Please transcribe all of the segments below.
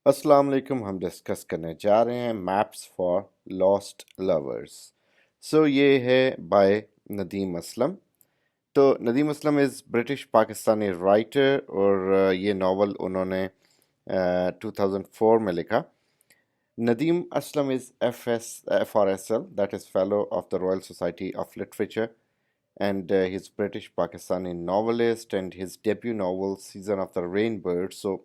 السلام علیکم. ہم ڈسکس کرنے جا رہے ہیں میپس فار لاسٹ لورز. یہ ہے بائے ندیم اسلم. تو ندیم اسلم از برٹش پاکستانی رائٹر اور یہ ناول انہوں نے 2004 میں لکھا. ندیم اسلم از FRSL, that is Fellow of the Royal Society of Literature, and he's British Pakistani novelist, and his debut novel Season of the Rainbird, so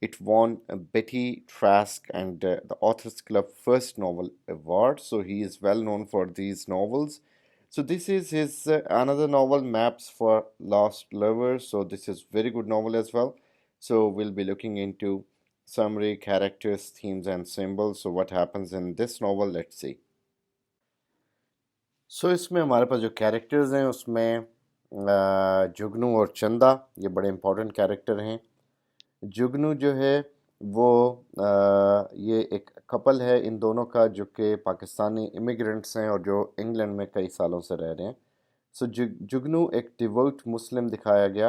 it won a Betty Trask and the Authors Club First Novel Award, so he is well known for these novels. So this is his another novel, Maps for Lost Lovers. So this is very good novel as well. So we'll be looking into summary, characters, themes and symbols. So what happens in this novel, let's see. اس میں ہمارے پاس جو characters ہیں اس میں جگنو اور چندہ یہ بڑے important character ہیں. جگنو جو ہے وہ یہ ایک کپل ہے ان دونوں کا جو کہ پاکستانی امیگرنٹس ہیں اور جو انگلینڈ میں کئی سالوں سے رہ رہے ہیں. جگنو ایک ڈیووٹ مسلم دکھایا گیا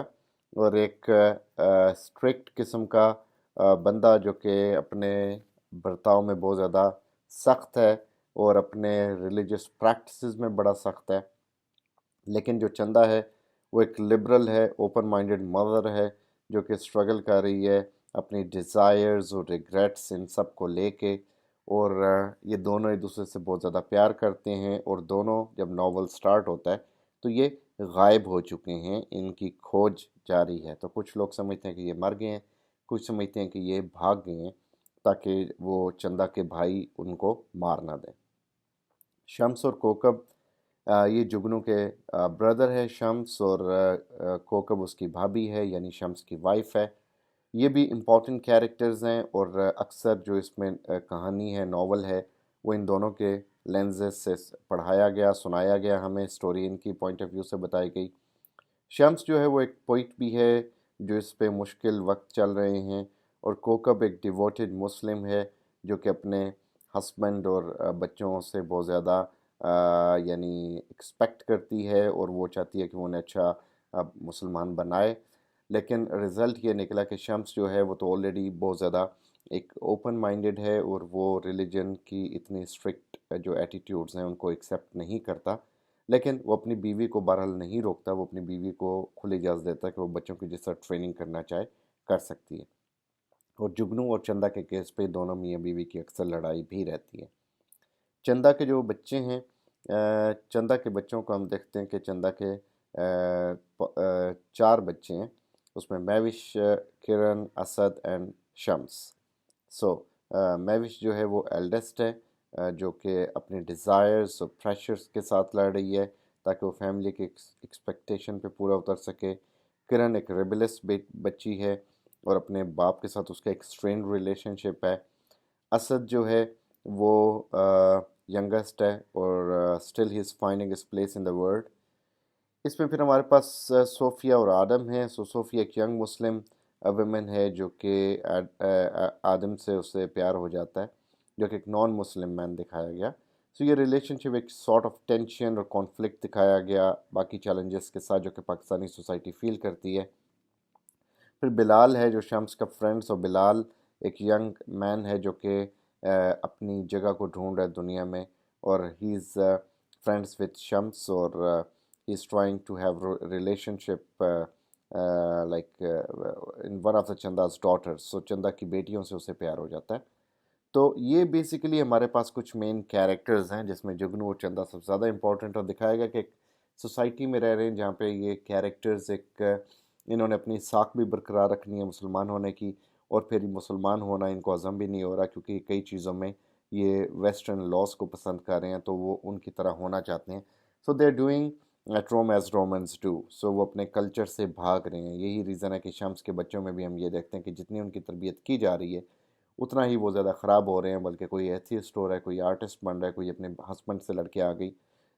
اور ایک اسٹرکٹ قسم کا بندہ جو کہ اپنے برتاؤ میں بہت زیادہ سخت ہے اور اپنے ریلیجس پریکٹسز میں بڑا سخت ہے. لیکن جو چندہ ہے وہ ایک لبرل ہے, اوپن مائنڈڈ مدر ہے جو کہ اسٹرگل کر رہی ہے اپنی ڈیزائرز اور ریگریٹس ان سب کو لے کے, اور یہ دونوں ایک دوسرے سے بہت زیادہ پیار کرتے ہیں. اور دونوں جب ناول سٹارٹ ہوتا ہے تو یہ غائب ہو چکے ہیں, ان کی کھوج جاری ہے. تو کچھ لوگ سمجھتے ہیں کہ یہ مر گئے ہیں, کچھ سمجھتے ہیں کہ یہ بھاگ گئے ہیں تاکہ وہ چندہ کے بھائی ان کو مار نہ دیں. شمس اور کوکب یہ جگنو کے بردر ہے شمس, اور کوکب اس کی بھابھی ہے یعنی شمس کی وائف ہے. یہ بھی امپورٹنٹ کیریکٹرز ہیں اور اکثر جو اس میں کہانی ہے, ناول ہے, وہ ان دونوں کے لینزز سے پڑھایا گیا, سنایا گیا ہمیں, اسٹوری ان کی پوائنٹ آف ویو سے بتائی گئی. شمس جو ہے وہ ایک پوئٹ بھی ہے جو اس پہ مشکل وقت چل رہے ہیں, اور کوکب ایک ڈیووٹڈ مسلم ہے جو کہ اپنے ہسبینڈ اور بچوں سے بہت زیادہ یعنی ایکسپیکٹ کرتی ہے اور وہ چاہتی ہے کہ وہ انہیں اچھا مسلمان بنائے. لیکن رزلٹ یہ نکلا کہ شمس جو ہے وہ تو آلریڈی بہت زیادہ ایک اوپن مائنڈڈ ہے اور وہ ریلیجن کی اتنی اسٹرکٹ جو ایٹیٹیوڈز ہیں ان کو ایکسیپٹ نہیں کرتا. لیکن وہ اپنی بیوی کو بہرحال نہیں روکتا, وہ اپنی بیوی کو کھلی اجازت دیتا ہے کہ وہ بچوں کی جس طرح ٹریننگ کرنا چاہے کر سکتی ہے. اور جگنو اور چندہ کے کیس پہ دونوں میاں بیوی کی اکثر لڑائی بھی رہتی ہے. چندہ کے جو بچے ہیں, چندہ کے بچوں کو ہم دیکھتے ہیں کہ چندہ کے 4 بچے ہیں. اس میں میوش, کرن, اسد اینڈ شمس. میوش جو ہے وہ ایلڈسٹ ہے جو کہ اپنی ڈیزائرز اور پریشرز کے ساتھ لڑ رہی ہے تاکہ وہ فیملی کے ایکسپیکٹیشن پہ پورا اتر سکے. کرن ایک ریبلس بچی ہے اور اپنے باپ کے ساتھ اس کا ایک اسٹرینڈ ریلیشن شپ ہے. اسد جو ہے وہ ینگسٹ ہے اور still he is finding his place in the world. اس میں پھر ہمارے پاس صوفیہ اور آدم ہیں. صوفیہ ایک ینگ مسلم ویمن ہے جو کہ آدم سے اس سے پیار ہو جاتا ہے جو کہ ایک نان مسلم مین دکھایا گیا. یہ ریلیشن شپ ایک سارٹ آف ٹینشن اور کانفلکٹ دکھایا گیا باقی چیلنجز کے ساتھ جو کہ پاکستانی سوسائٹی فیل کرتی ہے. پھر بلال ہے جو شمس کا فرینڈس, اور بلال ایک ینگ مین ہے جو کہ اپنی جگہ کو ڈھونڈ رہا ہے دنیا میں, اور he is friends with Shams, اور he is trying to have relationship like in one of the Chanda's daughters. Chanda کی بیٹیوں سے اسے پیار ہو جاتا ہے. تو یہ بیسیکلی ہمارے پاس کچھ مین کیریکٹرز ہیں جس میں جگنو اور چندہ سب سے زیادہ امپورٹنٹ, اور دکھایا گیا کہ ایک سوسائٹی میں رہ رہے ہیں جہاں پہ یہ کیریکٹرز ایک انہوں نے اپنی ساکھ بھی برقرار رکھنی ہے مسلمان ہونے کی, اور پھر مسلمان ہونا ان کو عزم بھی نہیں ہو رہا کیونکہ کئی چیزوں میں یہ ویسٹرن لاس کو پسند کر رہے ہیں تو وہ ان کی طرح ہونا چاہتے ہیں. They are doing at Rome as Romans do. وہ اپنے کلچر سے بھاگ رہے ہیں. یہی ریزن ہے کہ شمس کے بچوں میں بھی ہم یہ دیکھتے ہیں کہ جتنی ان کی تربیت کی جا رہی ہے اتنا ہی وہ زیادہ خراب ہو رہے ہیں, بلکہ کوئی ایتھیسٹ ہو رہا ہے, کوئی آرٹسٹ بن رہا ہے, کوئی اپنے ہسبینڈ سے لڑکے آ گئی.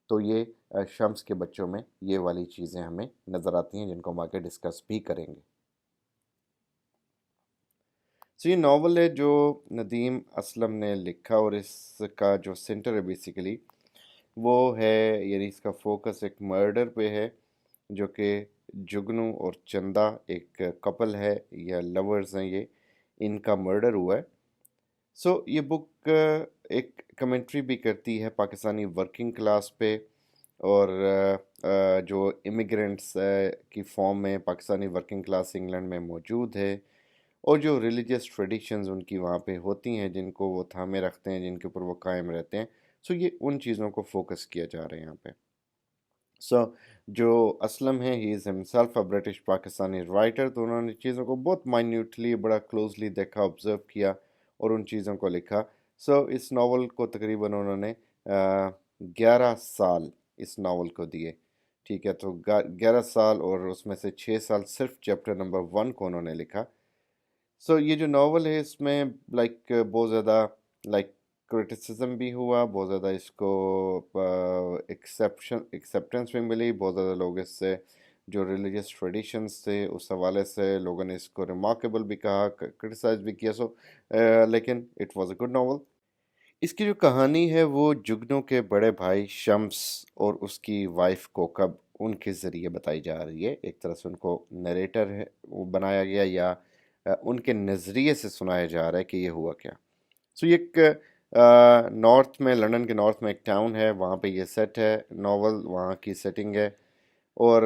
تو یہ شمس کے بچوں میں یہ والی چیزیں ہمیں نظر آتی ہیں جن کو ہم آگے ڈسکس بھی کریں گے. یہ ناول ہے جو ندیم اسلم نے لکھا, اور اس کا جو سینٹر ہے بیسیکلی وہ ہے یعنی اس کا فوکس ایک مرڈر پہ ہے جو کہ جگنو اور چندہ ایک کپل ہے یا لورز ہیں, یہ ان کا مرڈر ہوا ہے. سو یہ بک ایک کمنٹری بھی کرتی ہے پاکستانی ورکنگ کلاس پہ، اور جو امیگرینٹس کی فارم میں پاکستانی ورکنگ کلاس انگلینڈ میں موجود ہے، اور جو ریلیجیس ٹریڈیشنز ان کی وہاں پہ ہوتی ہیں جن کو وہ تھامے رکھتے ہیں، جن کے اوپر وہ قائم رہتے ہیں. سو یہ ان چیزوں کو فوکس کیا جا رہا ہے یہاں پہ. سو جو اسلم ہے، he is himself a British Pakistani writer, تو انہوں نے چیزوں کو بہت مائنیوٹلی، بڑا کلوزلی دیکھا، آبزرو کیا اور ان چیزوں کو لکھا. سو اس ناول کو تقریباً انہوں نے 11 سال اس ناول کو دیے. ٹھیک ہے، تو 11 سال، اور اس میں سے 6 سال صرف چیپٹر نمبر 1 کو انہوں نے لکھا. سو یہ جو ناول ہے اس میں بہت زیادہ کرٹیسزم بھی ہوا، بہت زیادہ اس کو ایکسیپٹنس بھی ملی. بہت زیادہ لوگ اس سے جو ریلیجیس ٹریڈیشنس تھے اس حوالے سے لوگوں نے اس کو ریمارکیبل بھی کہا، کرٹیسائز بھی کیا. لیکن it was a good novel. اس کی جو کہانی ہے وہ جگنو کے بڑے بھائی شمس اور اس کی وائف کوکب، ان کے ذریعے بتائی جا رہی ہے. ایک طرح سے ان کو نریٹر ہے وہ بنایا گیا، یا ان کے نظریے سے سنایا جا رہا ہے کہ یہ ہوا کیا. سو یہ ایک نارتھ میں، لندن کے نارتھ میں ایک ٹاؤن ہے، وہاں پہ یہ سیٹ ہے ناول، وہاں کی سیٹنگ ہے. اور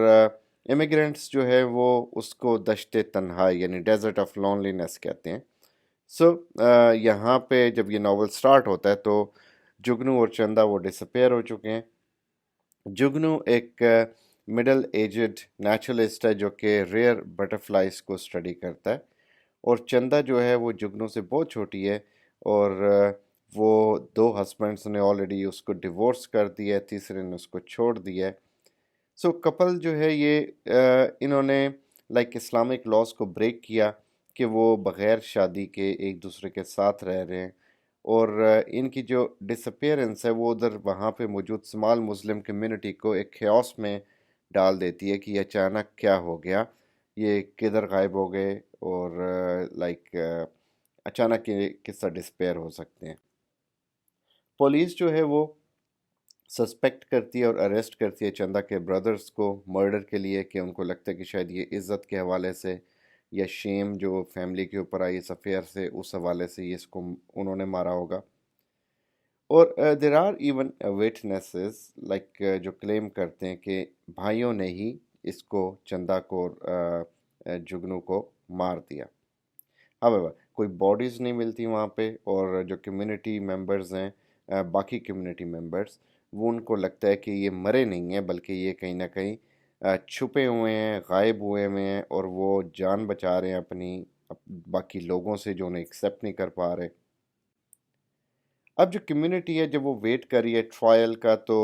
امیگرینٹس جو ہے وہ اس کو دشت تنہائی یعنی ڈیزرٹ آف لونلینس کہتے ہیں. سو یہاں پہ جب یہ ناول سٹارٹ ہوتا ہے تو جگنو اور چندا وہ ڈسپیئر ہو چکے ہیں. جگنو ایک مڈل ایجڈ نیچرلسٹ ہے جو کہ ریئر بٹرفلائز کو اسٹڈی کرتا ہے، اور چندا جو ہے وہ جگنو سے بہت چھوٹی ہے، اور وہ 2 ہسبینڈس نے آلریڈی اس کو ڈیورس کر دیا ہے، تیسرے نے اس کو چھوڑ دیا ہے. سو کپل جو ہے یہ انہوں نے اسلامک لاز کو بریک کیا کہ وہ بغیر شادی کے ایک دوسرے کے ساتھ رہ رہے ہیں، اور ان کی جو ڈسپیئرنس ہے وہ ادھر وہاں پہ موجود سمال مسلم کمیونٹی کو ایک خیاس میں ڈال دیتی ہے کہ یہ اچانک کیا ہو گیا، یہ کدھر غائب ہو گئے، اور اچانک یہ کس طرح ڈسپیئر ہو سکتے ہیں. پولیس جو ہے وہ سسپیکٹ کرتی ہے اور اریسٹ کرتی ہے چندا کے بردرز کو مرڈر کے لیے، کہ ان کو لگتا ہے کہ شاید یہ عزت کے حوالے سے یا شیم جو فیملی کے اوپر آئی اس افیئر سے، اس حوالے سے یہ اس کو انہوں نے مارا ہوگا. اور دیر آر ایون وٹنسز جو کلیم کرتے ہیں کہ بھائیوں نے ہی اس کو، چندا کو اور جگنو کو مار دیا. however کوئی باڈیز نہیں ملتی وہاں پہ، اور جو کمیونٹی ممبرز ہیں، باقی کمیونٹی ممبرز، وہ ان کو لگتا ہے کہ یہ مرے نہیں ہیں بلکہ یہ کہیں نہ کہیں چھپے ہوئے ہیں، غائب ہوئے ہیں، اور وہ جان بچا رہے ہیں اپنی باقی لوگوں سے جو انہیں ایکسیپٹ نہیں کر پا رہے. اب جو کمیونٹی ہے جب وہ ویٹ کر رہی ہے ٹرائل کا، تو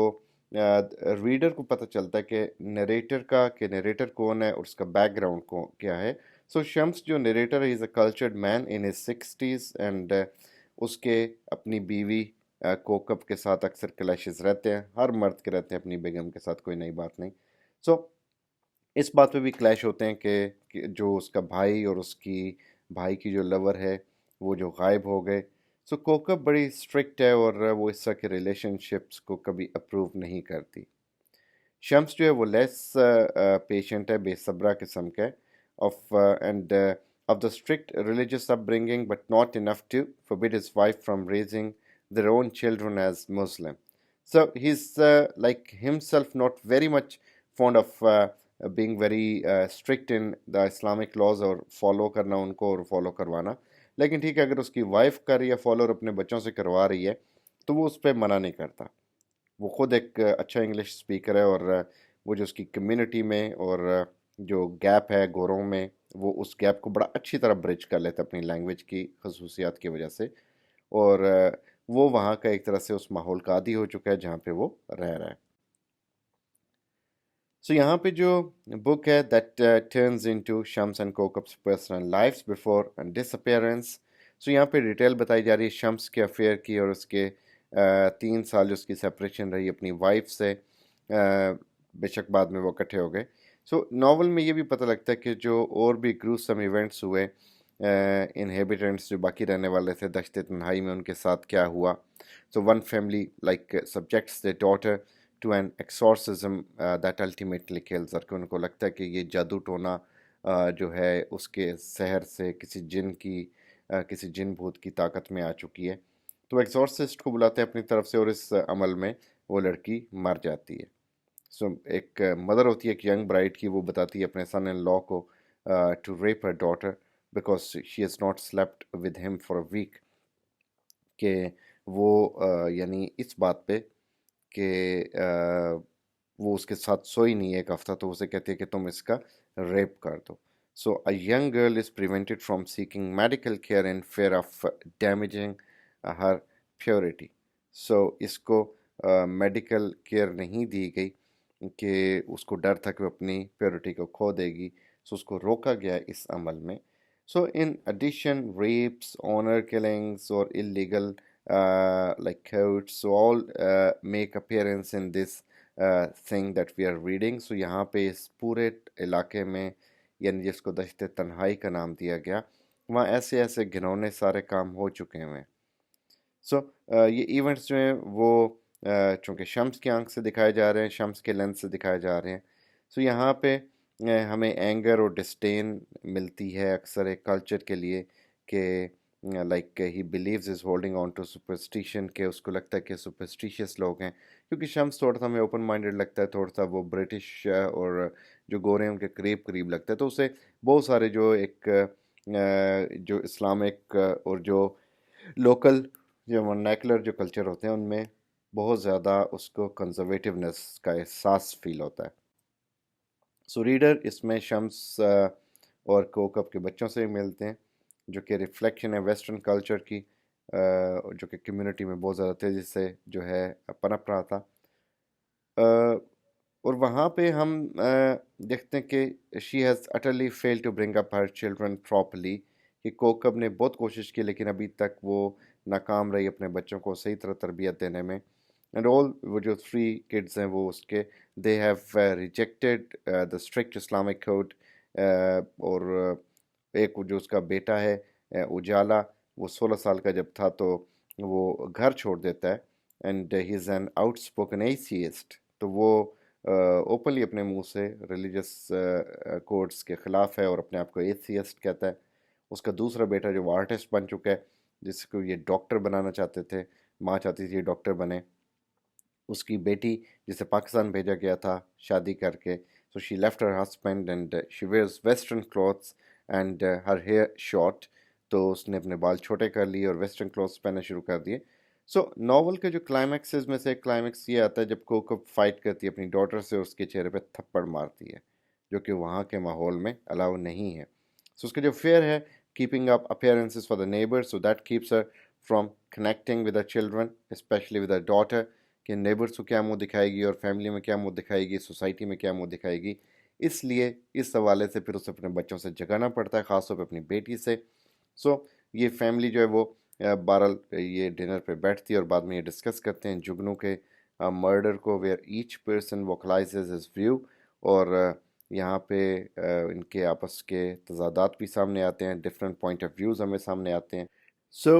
ریڈر کو پتہ چلتا ہے کہ نریٹر کا، کہ نریٹر کون ہے اور اس کا بیک گراؤنڈ کیا ہے. سو شمس جو نریٹر ہے، is a cultured man in his 60s، and اس کے اپنی بیوی کوکب کے ساتھ اکثر کلیشز رہتے ہیں، ہر مرد کے رہتے ہیں اپنی بیگم کے ساتھ، کوئی نئی بات نہیں. سو اس بات پہ بھی کلیش ہوتے ہیں کہ جو اس کا بھائی اور اس کی بھائی کی جو لور ہے وہ جو غائب ہو گئے. سو کوکب بڑی اسٹرکٹ ہے اور وہ اس طرح کے ریلیشن شپس کو کبھی اپروو نہیں کرتی. شمس جو ہے وہ لیس پیشنٹ ہے، بے صبرہ قسم کا ہے، and of the strict religious upbringing but not enough to forbid his wife from raising their own children as Muslim. So he's himself not very much fond of being very strict in the Islamic laws اور follow کرنا ان کو اور follow کروانا. لیکن ٹھیک ہے، اگر اس کی وائف کر رہی ہے فالو اور اپنے بچوں سے کروا رہی ہے تو وہ اس پہ منع نہیں کرتا. وہ خود ایک اچھا انگلش اسپیکر ہے، اور وہ جو اس کی کمیونٹی میں اور جو گیپ ہے گوروں میں، وہ اس گیپ کو بڑا اچھی طرح برج کر لیتا ہے اپنی لینگویج کی خصوصیات کی وجہ سے. اور وہ وہاں کا ایک طرح سے اس ماحول کا عادی ہو چکا ہے جہاں پہ وہ رہ رہا ہے. سو یہاں پہ جو بک ہے that turns into Shams and Kaukab's personal lives before disappearance. So یہاں پہ ڈیٹیل بتائی جا رہی ہے شمس کے افیئر کی، اور اس کے 3 سال جو اس کی سپریشن رہی اپنی وائف سے، بے شک بعد میں وہ اکٹھے ہو گئے. سو ناول میں یہ بھی پتہ لگتا ہے کہ جو اور بھی گروسم ایونٹس ہوئے انہیبیٹنٹس جو باقی رہنے والے تھے دشت تنہائی میں، ان کے ساتھ کیا ہوا. So one family subjects their daughter to an exorcism that ultimately kills her، کہ ان کو لگتا ہے کہ یہ جادو ٹونا جو ہے اس کے سحر سے کسی جن کی کسی جن بھوت کی طاقت میں آ چکی ہے. تو ایکزورسسٹ کو بلاتے ہیں اپنی طرف سے اور اس عمل میں وہ لڑکی مر جاتی ہے. سو ایک مدر ہوتی ہے ایک ینگ برائڈ کی, وہ بتاتی ہے اپنے سن ان لا کو to rape her daughter because she has not slept with him for a week, کہ وہ یعنی اس بات پہ کہ وہ اس کے ساتھ سوئی نہیں ایک ہفتہ, تو اسے کہتی ہے کہ تم اس کا ریپ کر دو. So a young girl is prevented from seeking medical care in fear of damaging her purity. So اس کو میڈیکل کیئر نہیں دی گئی کہ اس کو ڈر تھا کہ وہ اپنی پیورٹی کو کھو دے گی, سو اس کو روکا گیا اس عمل میں. So in addition rapes, honour killings اور illegal like courts, so all make appearance in this thing that we are reading. So یہاں پہ اس پورے علاقے میں, یعنی جس کو دشت تنہائی کا نام دیا گیا, وہاں ایسے ایسے گھنونے سارے کام ہو چکے ہیں. سو یہ ایونٹس جو ہیں وہ چونکہ شمس کی آنکھ سے دکھائے جا رہے ہیں, شمس کے لینس سے دکھائے جا رہے ہیں. سو یہاں پہ ہمیں اینگر اور ڈسٹین ملتی ہے اکثر ایک کلچر کے لیے کہ like he believes is holding on to superstition, کہ اس کو لگتا ہے کہ سپرسٹیشیس لوگ ہیں, کیونکہ شمس تھوڑا سا ہمیں اوپن مائنڈڈ لگتا ہے, تھوڑا سا وہ برٹش اور جو گورے ہیں ان کے قریب قریب لگتا ہے. تو اسے بہت سارے جو ایک جو اسلامک اور جو لوکل جو ورنیکولر جو کلچر ہوتے ہیں ان میں بہت زیادہ اس کو کنزرویٹیونیس کا احساس فیل ہوتا ہے. سو ریڈر اس میں شمس اور کوکب کے بچوں سے ملتے ہیں جو کہ ریفلیکشن ہے ویسٹرن کلچر کی, جو کہ کمیونٹی میں بہت زیادہ تیزی سے جو ہے پنپ رہا تھا. اور وہاں پہ ہم دیکھتے ہیں کہ she has utterly fail to bring up her children properly, کہ کوکب نے بہت کوشش کی لیکن ابھی تک وہ ناکام رہی اپنے بچوں کو صحیح طرح تربیت دینے میں. اینڈ آل وہ جو 3 کڈز ہیں وہ اس کے they have rejected the strict Islamic code. اور ایک جو اس کا بیٹا ہے اجالا, وہ 16 سال کا جب تھا تو وہ گھر چھوڑ دیتا ہے, and he is an out spoken atheist. تو وہ اوپنلی اپنے منہ سے ریلیجس کوڈس کے خلاف ہے اور اپنے آپ کو ایتھیسٹ کہتا ہے. اس کا دوسرا بیٹا جو آرٹسٹ بن چکا ہے, جس کو یہ ڈاکٹر بنانا چاہتے تھے, ماں چاہتی تھی یہ ڈاکٹر بنے. اس کی بیٹی جسے پاکستان بھیجا گیا تھا شادی کر کے, so she left her husband and she wears western clothes and her hair short. تو اس نے اپنے بال چھوٹے کر لیے اور ویسٹرن کلوتھس پہننا شروع کر دیے. سو ناول کے جو کلائمیکسز میں سے ایک کلائمیکس یہ آتا ہے جب کوکب فائٹ کرتی ہے اپنی ڈاٹر سے, اس کے چہرے پہ تھپڑ مارتی ہے, جو کہ وہاں کے ماحول میں الاؤ نہیں ہے. سو اس کا جو فیئر ہے keeping up appearances for the neighbors, so that keeps her from connecting with her children, especially with her daughter, کہ نیبرس کو کیا منہ دکھائے گی اور فیملی میں کیا منہ دکھائے گی, سوسائٹی میں کیا منہ دکھائے گی. اس لیے اس حوالے سے پھر اسے اپنے بچوں سے جگانا پڑتا ہے, خاص طور پہ اپنی بیٹی سے. سو یہ فیملی جو ہے وہ بہرحال یہ ڈنر پہ بیٹھتی ہے اور بعد میں یہ ڈسکس کرتے ہیں جگنو کے مرڈر کو, where each person vocalises his view. اور یہاں پہ ان کے آپس کے تضادات بھی سامنے آتے ہیں, ڈفرینٹ پوائنٹ آف ویوز ہمیں سامنے آتے ہیں. سو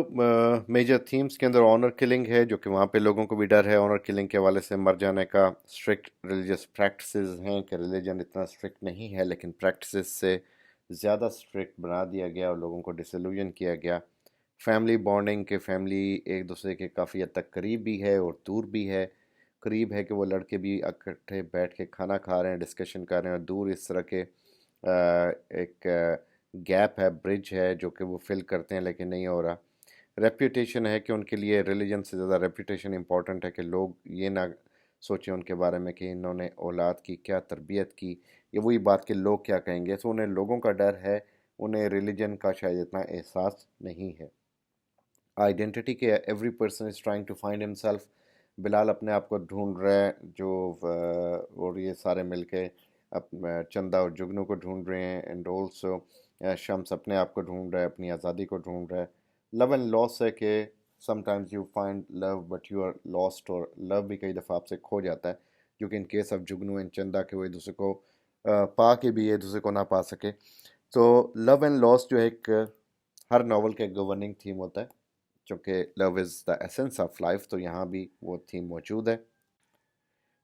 میجر تھیمز کے اندر آنر کلنگ ہے, جو کہ وہاں پہ لوگوں کو بھی ڈر ہے آنر کلنگ کے حوالے سے, مر جانے کا. اسٹرکٹ ریلیجیس پریکٹسز ہیں کہ ریلیجن اتنا اسٹرکٹ نہیں ہے لیکن پریکٹسز سے زیادہ اسٹرکٹ بنا دیا گیا اور لوگوں کو ڈسیلوژن کیا گیا. فیملی بانڈنگ کے فیملی ایک دوسرے کے کافی حد تک قریب بھی ہے اور دور بھی ہے. قریب ہے کہ وہ لڑکے بھی اکٹھے بیٹھ کے کھانا کھا رہے ہیں, ڈسکشن کر رہے ہیں, اور دور اس طرح کے ایک گیپ ہے, برج ہے جو کہ وہ فل کرتے ہیں لیکن نہیں ہو رہا. ریپیوٹیشن ہے کہ ان کے لیے ریلیجن سے زیادہ ریپیوٹیشن امپورٹنٹ ہے, کہ لوگ یہ نہ سوچیں ان کے بارے میں کہ انہوں نے اولاد کی کیا تربیت کی, یہ وہی بات کہ لوگ کیا کہیں گے. سو انہیں لوگوں کا ڈر ہے, انہیں ریلیجن کا شاید اتنا احساس نہیں ہے. آئیڈینٹی کے every person is trying to find himself. Bilal اپنے آپ کو ڈھونڈ رہے ہیں, جو اور یہ سارے مل کے چندہ اور جگنو کو ڈھونڈ رہے ہیں. اینڈ آلسو شمس اپنے آپ کو ڈھونڈ رہا ہے, اپنی آزادی کو ڈھونڈ رہا ہے. لو اینڈ لاس ہے کہ sometimes you find love but you are lost, اور لو بھی کئی دفعہ آپ سے کھو جاتا ہے, جو کہ in case of Jugnu and چندہ کہ وہ ایک دوسرے کو پا کے بھی ایک دوسرے کو نہ پا سکے. تو لو اینڈ لاس جو ایک ہر ناول کا ایک گورننگ تھیم ہوتا ہے, چونکہ لو از دا ایسنس آف لائف, تو یہاں بھی وہ تھیم موجود ہے.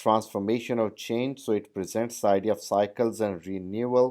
transformation or change. So it presents the idea of cycles and renewal.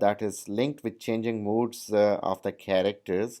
that is linked with changing moods of the characters.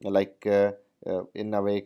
like in a way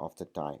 of the time.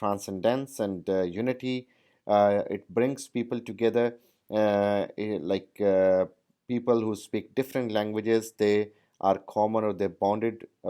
transcendence and unity. It brings people together, like people who speak different languages, they are common or they're bonded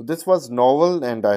So this was novel and I